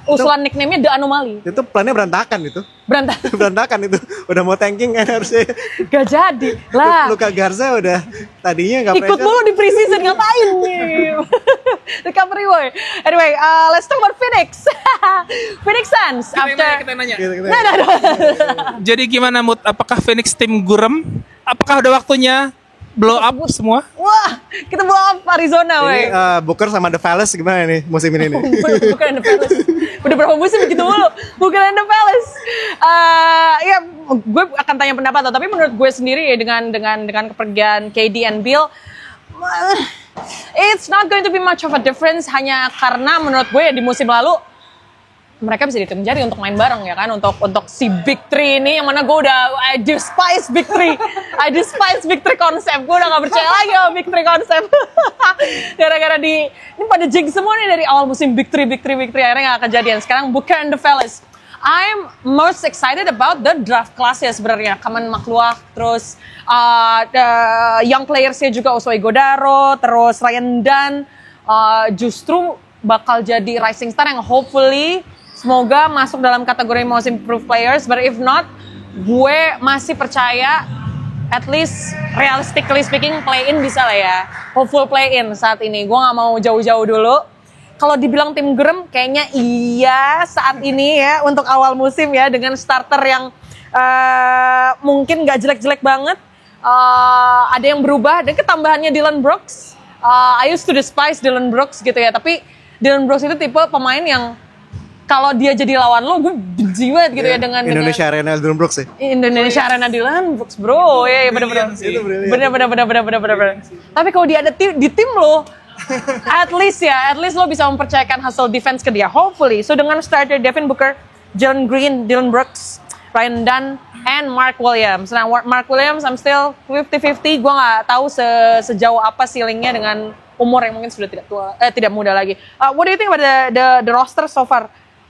usulan nickname-nya The Anomaly. Itu plannya berantakan itu. Berantakan. Itu. Udah mau tanking kan harusnya. Gak jadi lah. Luka Garza udah tadinya nggak Ikut mulu di preseason, ngapain nih? Recovery boy. Anyway, let's talk about Phoenix. Phoenix Suns. Kita nanya. Nah. Jadi gimana mood? Apakah Phoenix tim gurem? Apakah udah waktunya blow up semua? Wah, kita blow up Arizona, Ini wey. Booker sama The Palace gimana nih musim ini nih? Bukan The Palace. Udah berapa musim begitu mulu. Bukan The Palace. Ya, gue akan tanya pendapat lo. Tapi menurut gue sendiri ya, dengan kepergian KD and Bill, it's not going to be much of a difference. Hanya karena menurut gue ya, di musim lalu mereka bisa dihitung jari untuk main bareng ya kan, untuk si Big Three ini, yang mana gue udah I despise Big Three konsep, gue udah gak percaya lagi sama Big Three konsep. Gara-gara ini pada jinx semua nih dari awal musim Big Three akhirnya gak kejadian. Sekarang Booker and the fellas, I'm most excited about the draft class ya sebenarnya. Kaman McLuhan, terus the young playersnya juga Oswego Godaro, terus Ryan Dunn, justru bakal jadi rising star yang hopefully semoga masuk dalam kategori most improved players. But if not, gue masih percaya at least realistically speaking play-in bisa lah ya. Hopeful play-in saat ini. Gue gak mau jauh-jauh dulu. Kalau dibilang tim gerem, kayaknya iya saat ini ya untuk awal musim ya, dengan starter yang mungkin gak jelek-jelek banget. Ada yang berubah dan ketambahannya Dillon Brooks. I used to despise Dillon Brooks gitu ya, tapi Dillon Brooks itu tipe pemain yang kalau dia jadi lawan lo, gue benci banget gitu ya dengan Indonesia Arena Dillon Brooks ya. Indonesia Arena Dillon Brooks, bro. Ya benar-benar. Benar. Tapi kalau dia ada di tim lo, at least lo bisa mempercayakan hasil defense ke dia, hopefully. So dengan starter Devin Booker, Jalen Green, Dillon Brooks, Ryan Dunn, and Mark Williams. Nah, Mark Williams, I'm still 50-50. Gue nggak tahu sejauh apa ceilingnya dengan umur yang mungkin sudah tidak muda lagi. What do you think about the roster so far?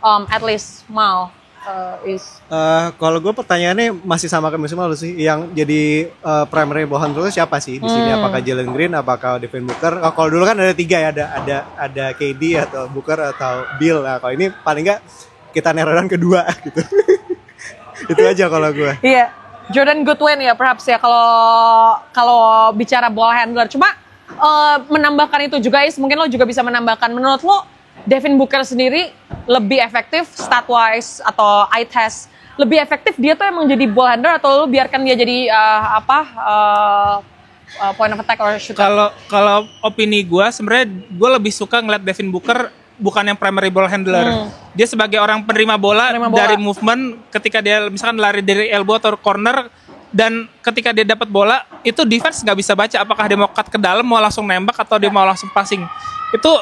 At least Mal is. Kalau gue pertanyaannya masih sama kayak musim lalu sih. Yang jadi primary ball handler siapa sih di sini? Apakah Jalen Green? Apakah Devin Booker? Kalau dulu kan ada 3 ya, ada KD atau Booker atau Bill. Nah, kalau ini paling nggak kita narrowkan kedua gitu. Itu aja kalau gue. Iya, Jordan Goodwin ya perhaps ya kalau bicara ball handler. Cuma menambahkan itu juga mungkin lo juga bisa menambahkan, menurut lo Devin Booker sendiri lebih efektif stat wise atau eye test, lebih efektif dia tuh emang jadi ball handler atau lo biarkan dia jadi point of attack or shooter? Kalau opini gue sebenarnya gue lebih suka ngeliat Devin Booker bukan yang primary ball handler. Dia sebagai orang penerima bola dari movement, ketika dia misalkan lari dari elbow atau corner, dan ketika dia dapat bola itu defense nggak bisa baca apakah dia mau cut ke dalam, mau langsung nembak atau dia mau langsung passing. Itu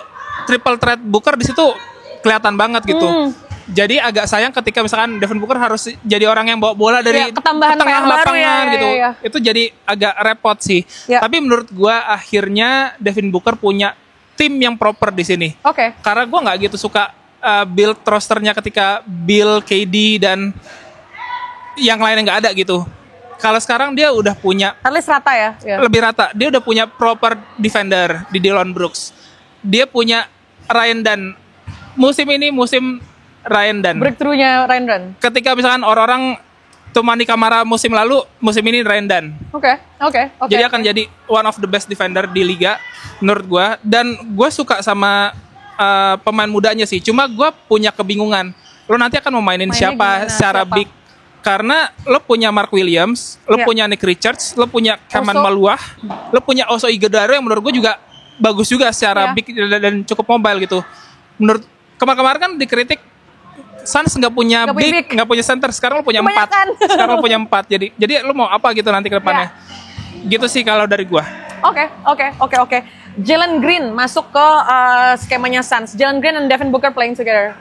triple threat Booker di situ kelihatan banget gitu. Jadi agak sayang ketika misalkan Devin Booker harus jadi orang yang bawa bola dari ketambahan tengah lapangan gitu. Ya. Itu jadi agak repot sih. Ya. Tapi menurut gua akhirnya Devin Booker punya tim yang proper di sini. Oke. Karena gue nggak gitu suka build rosternya ketika Bill, KD dan yang lainnya nggak ada gitu. Kalau sekarang dia udah punya At least rata ya. lebih rata. Dia udah punya proper defender di Dillon Brooks. Dia punya Ryan Dunn. Musim ini musim Ryan Dunn. Breakthrough-nya Ryan Dunn. Ketika misalkan orang-orang Tumani Kamara musim lalu, musim ini Ryan Dunn. Oke. Jadi akan jadi one of the best defender di liga menurut gue. Dan gue suka sama pemain mudanya sih. Cuma gue punya kebingungan. Lo nanti akan mau mainin siapa secara big? Karena lo punya Mark Williams, lo punya Nick Richards, lo punya Kaman Maluah, lo punya Oso Ighodaro yang menurut gue juga bagus juga secara big dan cukup mobile gitu. Menurut kemarin kan dikritik Suns nggak punya big, nggak punya center. Sekarang lo punya 4. Sekarang lo punya 4. Jadi lo mau apa gitu nanti ke depannya? Gitu sih kalau dari gua. Oke. Jalen Green masuk ke skemanya Suns. Jalen Green and Devin Booker playing together.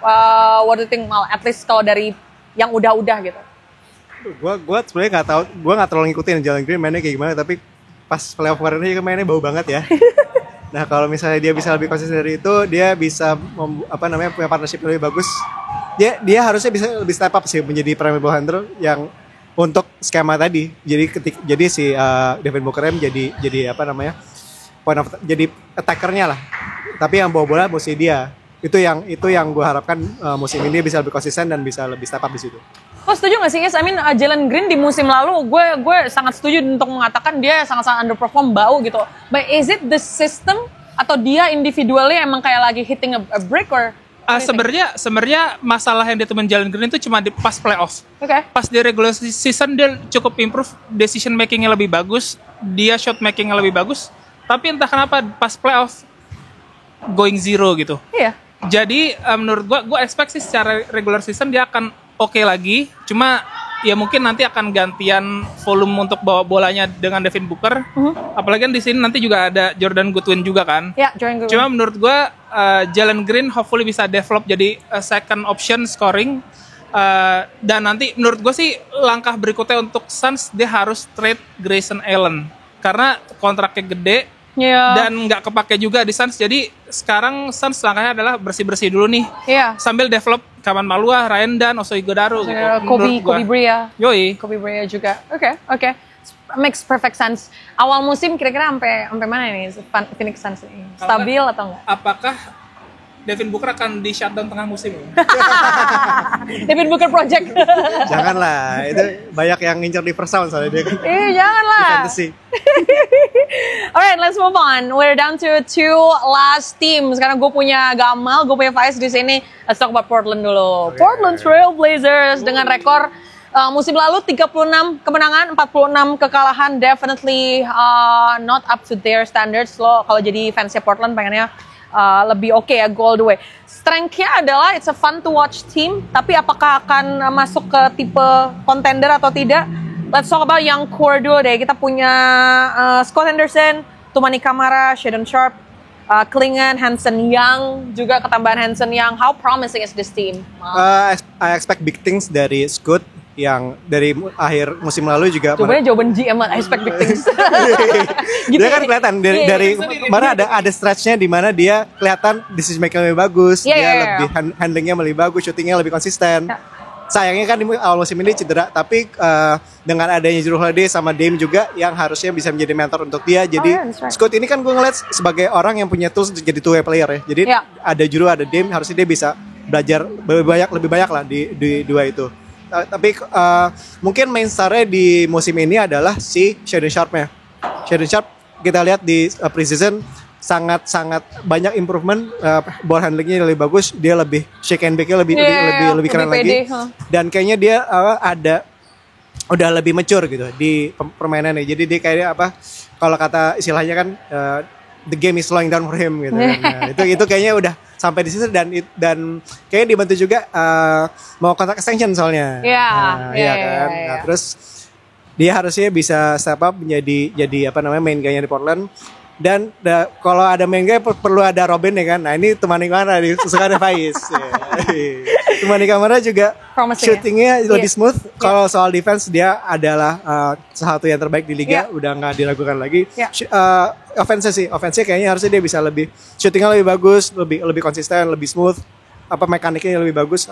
What do you think, Mal? At least kalau dari yang udah-udah gitu. Gue sebenarnya nggak tahu, gue nggak terlalu ngikutin Jalen Green mainnya kayak gimana, tapi pas playoff kemarin ini mainnya bau banget ya. Nah kalau misalnya dia bisa lebih konsisten dari itu, dia bisa punya partnership yang lebih bagus. Dia harusnya bisa lebih step up sih menjadi primary ball handler yang untuk skema tadi. Jadi si Devin Booker jadi jadi attackernya lah. Tapi yang bawa bola mesti dia. Itu yang gue harapkan musim ini dia bisa lebih konsisten dan bisa lebih step up di situ. Lo setuju gak sih, guys? Jalen Green di musim lalu, gue sangat setuju untuk mengatakan dia sangat-sangat underperform, bau gitu. But is it the system atau dia individually emang kayak lagi hitting a break or? Sebenarnya masalah yang ditemukan Jalen Green itu cuma di pas playoff. Okay. Pas di regular season dia cukup improve, decision makingnya lebih bagus, dia shot makingnya lebih bagus. Tapi entah kenapa pas playoff going zero gitu. Iya. Jadi menurut gue expect sih secara regular season dia akan oke lagi. Cuma ya mungkin nanti akan gantian volume untuk bawa bolanya dengan Devin Booker. Apalagi kan di sini nanti juga ada Jordan Goodwin juga kan. Ya, Jordan Goodwin. Cuma menurut gue Jalen Green hopefully bisa develop jadi second option scoring. Dan nanti menurut gue sih langkah berikutnya untuk Suns dia harus trade Grayson Allen karena kontraknya gede. Dan nggak kepake juga di Suns. Jadi sekarang Suns langkahnya adalah bersih-bersih dulu nih. Sambil develop Kaman Maluah, Ryan Dunn, Oso Ighodaro gitu. Kobe Bryant. Yoi. Kobe Bryant juga. Oke. Makes perfect sense. Awal musim kira-kira sampai mana nih Phoenix Suns ini? Stabil atau enggak? Apakah Devin Booker akan di shutdown tengah musim? Devin Booker Project. Janganlah, itu banyak yang ngincer di first round soalnya dia. Janganlah. Di fantasy. Alright, let's move on. We're down to 2 last team. Sekarang gue punya Gamal, gue punya Faiz di sini. Let's talk about Portland dulu. Portland Trail Blazers dengan rekor musim lalu 36 kemenangan, 46 kekalahan. Definitely not up to their standards. Lo kalau jadi fansnya Portland pengennya lebih oke ya, go all the way. Strength-nya adalah it's a fun to watch team, tapi apakah akan masuk ke tipe contender atau tidak? Let's talk about young core dulu deh. Kita punya Scott Henderson, Tumani Kamara, Shaedon Sharpe, Klingan, Hanson Young, juga ketambahan Hanson Young. How promising is this team? I expect big things dari Scott yang dari akhir musim lalu juga. Coba jawaban GM, I expect big things. Gitu dia kan kelihatan dari mana ada stretchnya di mana dia kelihatan decision making lebih bagus, lebih handlingnya lebih bagus, shootingnya lebih konsisten. Sayangnya kan di awal musim ini cedera, tapi dengan adanya Jrue Holiday sama Dame juga yang harusnya bisa menjadi mentor untuk dia. Jadi Scott ini kan gue ngeliat sebagai orang yang punya tools untuk jadi two-way player ya. Jadi ada Jrue, ada Dame, harusnya dia bisa belajar lebih banyak lah di dua itu. Tapi mungkin main star-nya di musim ini adalah si Shaedon Sharpe-nya. Shaedon Sharpe kita lihat di preseason sangat banyak improvement, ball handlingnya lebih bagus, dia lebih shake and bake-nya lebih keren lagi. Dan kayaknya dia udah lebih mature gitu di permainannya. Jadi dia kayak kalau kata istilahnya kan the game is slowing down for him gitu. Nah, itu kayaknya udah sampai di situ dan kayaknya dibantu juga mau kontrak extension soalnya. Nah, terus dia harusnya bisa step up jadi main guy-nya di Portland. Dan kalau ada main guy perlu ada Robin ya kan. Nah ini Tumani Kamara di kesukaan Faiz. Tumani Kamara juga shootingnya lebih smooth. Kalau soal defense dia adalah salah satu yang terbaik di liga, udah nggak diragukan lagi. Offense kayaknya harusnya dia bisa lebih shootingnya lebih bagus, lebih konsisten, lebih smooth. mekaniknya lebih bagus.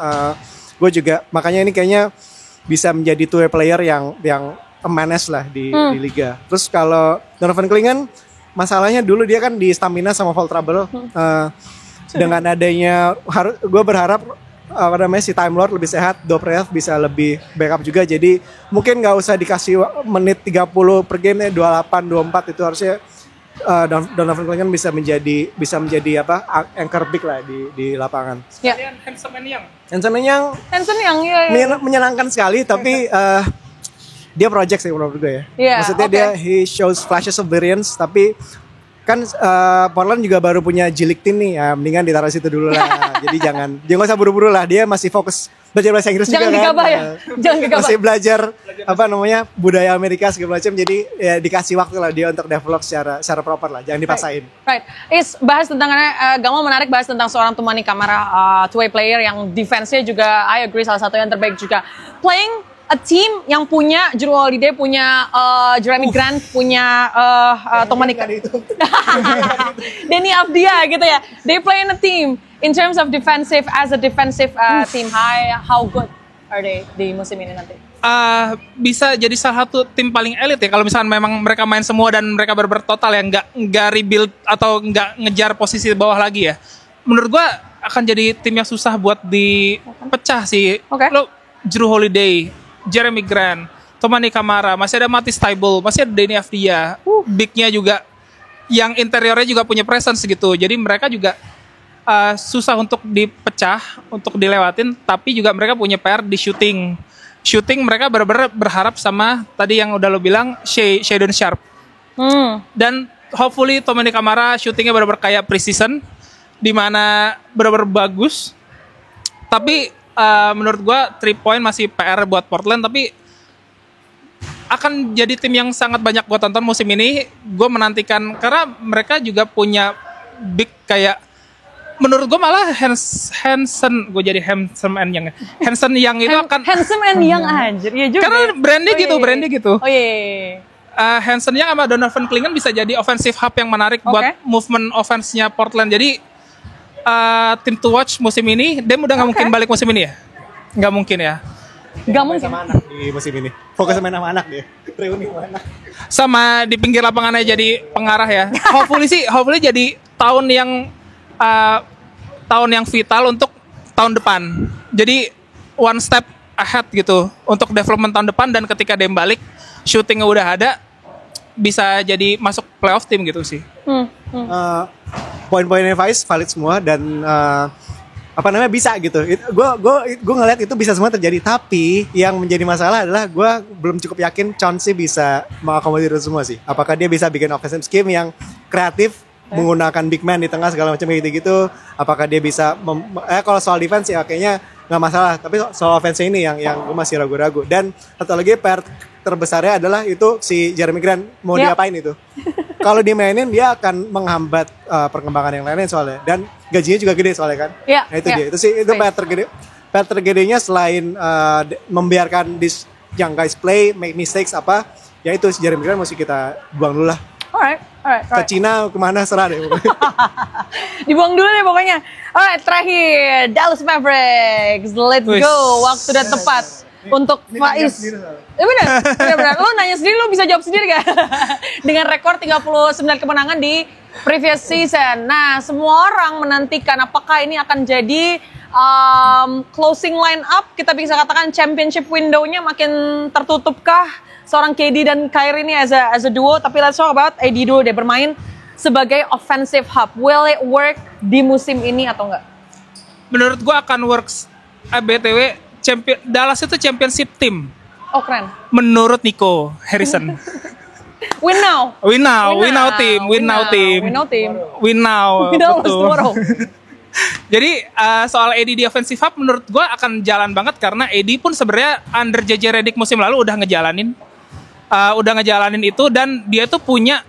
Gue juga makanya ini kayaknya bisa menjadi two-way player yang menace lah di liga. Terus kalau Donovan Clingan, masalahnya dulu dia kan di stamina sama foul trouble. Dengan adanya gue berharap si Time Lord lebih sehat, Dobrev bisa lebih backup juga. Jadi mungkin nggak usah dikasih menit 30 per game, 28, 24 itu harusnya Donovan Clingan bisa menjadi anchor big lah di lapangan. Ya. Handsome Young. Ya. Menyenangkan sekali, tapi dia project sih menurut gue ya. Yeah, Maksudnya he shows flashes of brilliance, tapi kan Portland juga baru punya G-League team nih, ya mendingan ditaruh situ dulu lah. Jadi jangan usah buru-buru lah, dia masih fokus belajar bahasa Inggris Jangan juga gegabah kan. ya. Jangan gegabah. Masih belajar budaya Amerika segala macam, jadi ya dikasih waktu lah dia untuk develop secara proper lah, jangan dipaksain. Right. Bahas tentang Gamal menarik bahas tentang seorang Toumani Camara, two-way player yang defense-nya juga I agree salah satu yang terbaik juga. Playing a team yang punya Jrue Holiday, punya Jeremy Grant, punya Toumani Denny Avdia gitu ya. They play in a team in terms of defensive team. How good are they di musim ini nanti? Bisa jadi salah satu tim paling elit ya kalau misalkan memang mereka main semua dan mereka benar-benar total ya, nggak rebuild atau nggak ngejar posisi bawah lagi ya. Menurut gua akan jadi tim yang susah buat dipecah sih. Okay. Lo Jrue Holiday, Jeremy Grant, Toumani Camara, masih ada Matisse Thybulle, masih ada Denny Avdia, big-nya juga yang interiornya juga punya presence gitu. Jadi mereka juga susah untuk dipecah, untuk dilewatin, tapi juga mereka punya PR di shooting. Shooting mereka benar-benar berharap sama tadi yang udah lo bilang Shaedon Sharpe. Dan hopefully Toumani Camara shootingnya benar-benar kayak precision, di mana benar-benar bagus. Tapi menurut gue 3 point masih PR buat Portland, tapi akan jadi tim yang sangat banyak gue tonton musim ini. Gue menantikan karena mereka juga punya big kayak, menurut gue malah Hanson Young itu akan Handsome and Young anjir. Iya juga. karena brandnya gitu. Oh iya. Hanson Young sama Donovan Clingan bisa jadi offensive hub yang menarik buat movement offense-nya Portland. Jadi tim to watch musim ini. Dem udah nggak mungkin balik musim ini ya? Nggak mungkin ya? Nggak mungkin. Sama anak di musim ini. Fokus main sama anak dia. Reuni sama anak. Sama di pinggir lapangannya jadi pengarah ya. Hopefully jadi tahun yang vital untuk tahun depan. Jadi one step ahead gitu untuk development tahun depan, dan ketika Dem balik, shootingnya udah ada, bisa jadi masuk playoff tim gitu sih. Poin-poinnya Faiz valid semua, dan bisa gitu. Gue ngeliat itu bisa semua terjadi, tapi yang menjadi masalah adalah gue belum cukup yakin Chauncey bisa mengakomodir itu semua sih. Apakah dia bisa bikin offensive scheme yang kreatif, menggunakan big man di tengah segala macam gitu-gitu. Apakah dia bisa kalau soal defense ya kayaknya nggak masalah, tapi soal offense ini yang gue masih ragu-ragu. Dan satu lagi PR terbesarnya adalah itu si Jeremy Grant mau diapain itu. Kalau dimainin dia akan menghambat perkembangan yang lainnya soalnya, dan gajinya juga gede soalnya kan. Nah itu dia, itu PR tergede. PR tergedenya selain membiarkan this young guys play, make mistakes ya itu si Jeremy Grant mesti kita buang dulu lah. Alright. Ke Cina kemana serah deh pokoknya. Dibuang dulu deh pokoknya. Alright, terakhir Dallas Mavericks. Let's go. Waktu udah tepat untuk Faiz. Benar. Lu nanya sendiri, lu bisa jawab sendiri kan? Dengan rekor 39 kemenangan di previous season. Nah, semua orang menantikan apakah ini akan jadi closing line up, kita bisa katakan championship window-nya makin tertutupkah seorang KD dan Kyrie ini as a duo. Tapi let's talk about AD dulu deh, bermain sebagai offensive hub. Will it work di musim ini atau enggak? Menurut gua akan works. BTW Dallas itu championship team. Oh keren. Menurut Nico Harrison. Win now team. Betul. Jadi soal AD di offensive hub menurut gue akan jalan banget, karena AD pun sebenarnya under JJ Redick musim lalu udah ngejalanin itu, dan dia tuh punya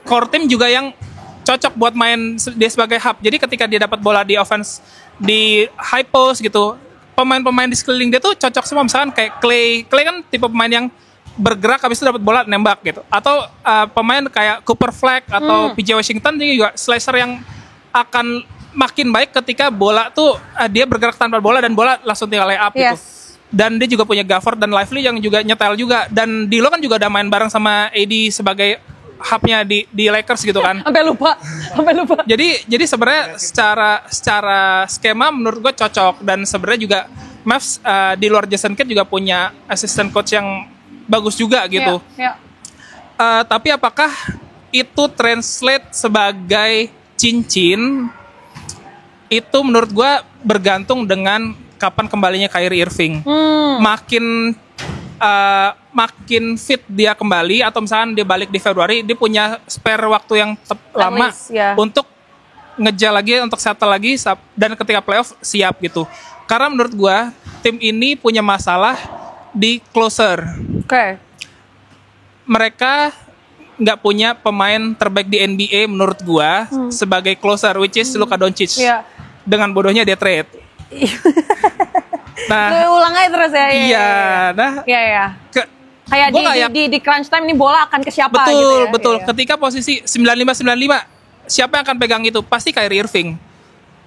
core team juga yang cocok buat main dia sebagai hub. Jadi ketika dia dapat bola di offense di high post gitu, pemain-pemain di sekeliling dia tuh cocok semua. Misalkan kayak Clay kan tipe pemain yang bergerak habis itu dapat bola nembak gitu. Atau pemain kayak Cooper Flag atau PJ Washington juga slasher yang akan makin baik ketika bola tuh dia bergerak tanpa bola dan bola langsung tinggal lay up gitu. Yes. Dan dia juga punya Gafford dan Lively yang juga nyetel juga. Dan D'Lo kan juga udah main bareng sama AD sebagai hubnya di Lakers gitu kan. Sampai lupa. Jadi sebenarnya secara skema menurut gue cocok, dan sebenarnya juga Mavs di luar Jason Kidd juga punya assistant coach yang bagus juga gitu. Iya. Tapi apakah itu translate sebagai cincin? Itu menurut gue bergantung dengan kapan kembalinya Kyrie Irving. Makin fit dia kembali, atau misalkan dia balik di Februari, dia punya spare waktu yang lama untuk ngejar lagi, untuk settle lagi, dan ketika playoff siap gitu. Karena menurut gue tim ini punya masalah di closer. Oke. Mereka nggak punya pemain terbaik di NBA menurut gue sebagai closer, which is Luka Doncic. Iya. Dengan bodohnya dia trade. Nah, ulang aja terus ya. Iya. Nah, iya. Kayak di crunch time ini bola akan ke siapa betul, gitu ya. Betul. Iya. Ketika posisi 95-95, siapa yang akan pegang itu? Pasti Kyrie Irving.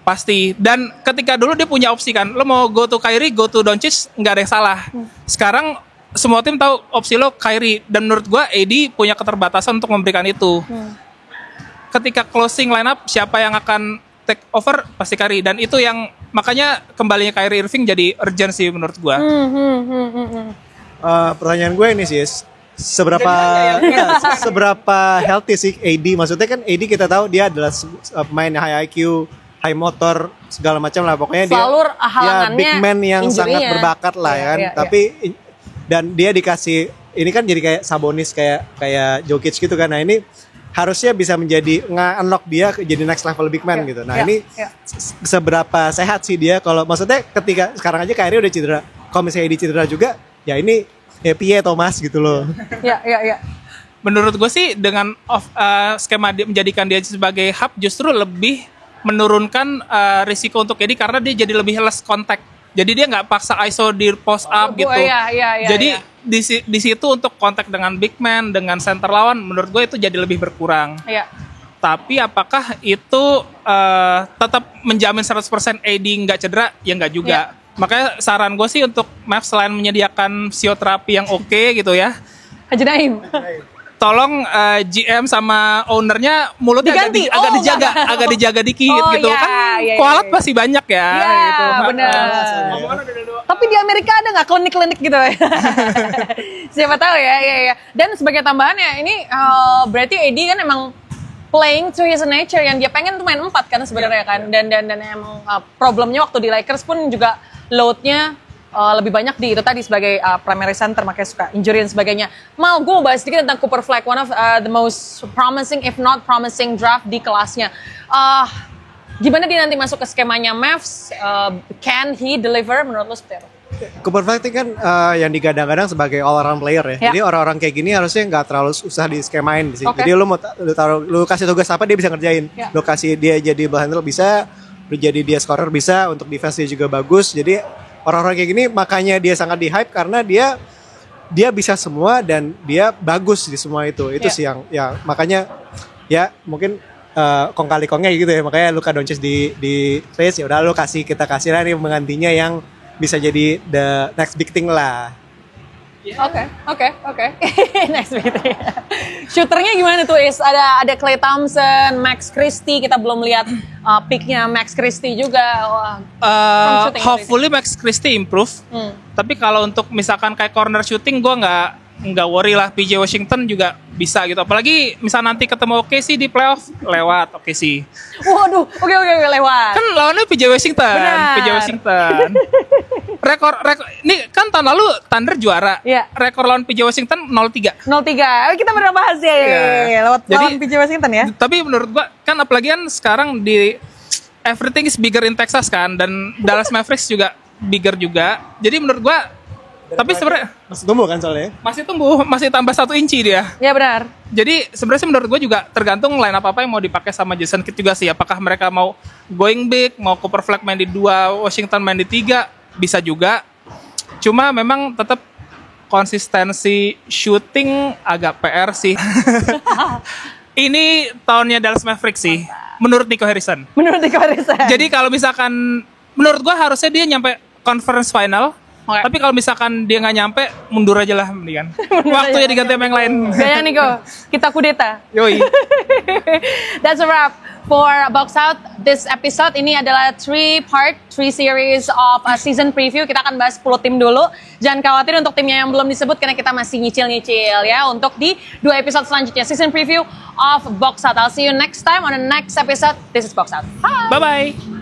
Pasti. Dan ketika dulu dia punya opsi kan, lo mau go to Kyrie, go to Doncic, nggak ada yang salah. Sekarang semua tim tahu opsi lo Kyrie, dan menurut gua AD punya keterbatasan untuk memberikan itu. Ketika closing lineup, siapa yang akan take over? Pasti Kyrie, dan itu yang makanya kembalinya Kyrie Irving jadi urgency menurut gua. Pertanyaan gue ini sih, seberapa healthy sih AD? Maksudnya kan AD kita tahu dia adalah pemain high IQ, high motor, segala macam lah. Pokoknya selalu dia big man yang sangat berbakat lah ya kan. Tapi dan dia dikasih ini kan jadi kayak Sabonis, kayak Jokic gitu kan. Nah ini harusnya bisa menjadi nge-unlock dia jadi next level big man gitu. Nah ini seberapa sehat sih dia? Kalau maksudnya ketika sekarang aja Kyrie udah cedera, kalau misalnya AD cedera juga, ya ini piye Thomas gitu loh. Iya. Menurut gue sih dengan skema menjadikan dia sebagai hub justru lebih menurunkan risiko untuk AD, karena dia jadi lebih less contact. Jadi dia nggak paksa ISO di post up gitu. Jadi di situ untuk kontak dengan big man, dengan center lawan, menurut gue itu jadi lebih berkurang. Iya. Tapi apakah itu tetap menjamin 100% AD nggak cedera? Ya nggak juga. Makanya saran gue sih untuk Mavs selain menyediakan fisioterapi yang oke gitu ya, Haji Naim. tolong GM sama ownernya mulutnya agak dijaga dikit gitu kan. Kualat pasti banyak ya. Iya, gitu. benar. Tapi di Amerika ada nggak klinik-klinik gitu? Siapa tahu ya. Dan sebagai tambahannya ini berarti AD kan emang playing to his nature, yang dia pengen tuh main 4 kan sebenarnya kan. Dan emang problemnya waktu di Lakers pun juga load-nya lebih banyak di itu tadi sebagai primary center, makanya suka injury dan sebagainya. Mau gue bahas sedikit tentang Cooper Flag, one of the most promising if not promising draft di kelasnya. Gimana dia nanti masuk ke skemanya Mavs? Can he deliver menurut lo seperti apa? Cooper Flag kan yang digadang-gadang sebagai all around player ya. Jadi orang-orang kayak gini harusnya nggak terlalu susah di skemain sih. Jadi lu kasih tugas apa dia bisa ngerjain. Lu kasih dia jadi ball handler bisa, lu jadi dia scorer bisa, untuk defense dia juga bagus. Jadi orang-orang kayak gini makanya dia sangat di hype, karena dia bisa semua dan dia bagus di semua itu. Itu sih yang makanya ya mungkin kong kali kongnya gitu ya. Makanya Luka Doncic di trade, ya udah lu kita kasih lah nih penggantinya yang bisa jadi the next big thing lah. Oke. Next big thing. Shooternya gimana tuh Is? Ada Klay Thompson, Max Christie, kita belum lihat picknya Max Christie juga. Hopefully Max Christie improve. Tapi kalau untuk misalkan kayak corner shooting, gue nggak worry lah. PJ Washington juga bisa gitu. Apalagi misal nanti ketemu OKC di playoff, lewat OKC. Waduh, oke lewat. Kan lawannya PJ Washington. Benar. PJ Washington. Rekor ini kan tahun lalu Thunder juara. Rekor lawan PJ Washington 0-3. 0-3. Kita pernah bahas ya. Lewat lawan PJ Washington ya. Tapi menurut gua kan apalagi kan sekarang di everything is bigger in Texas kan, dan Dallas Mavericks juga bigger juga. Jadi menurut gua tapi sebenarnya masih tumbuh kan soalnya. Masih tumbuh, masih tambah 1 inci dia. Ya benar. Jadi sebenarnya menurut gue juga tergantung line up apa yang mau dipakai sama Jason Kidd juga sih. Apakah mereka mau going big, mau Cooper Flag main di 2, Washington main di 3, bisa juga. Cuma memang tetap konsistensi shooting agak PR sih. Ini tahunnya Dallas Mavericks sih, menurut Nico Harrison. Menurut Nico Harrison. Jadi kalau misalkan, menurut gua harusnya dia nyampe conference final. Oke. Tapi kalau misalkan dia nggak nyampe, mundur aja lah mendingan. Waktunya diganti sama yang lain. Gaya Nico, kita kudeta. Yoi. That's a wrap for Box Out. This episode ini adalah 3 series of a season preview. Kita akan bahas 10 tim dulu. Jangan khawatir untuk timnya yang belum disebut karena kita masih nyicil-nyicil ya untuk di 2 episode selanjutnya. Season preview of Box Out. I'll see you next time on the next episode. This is Box Out. Bye. Bye-bye.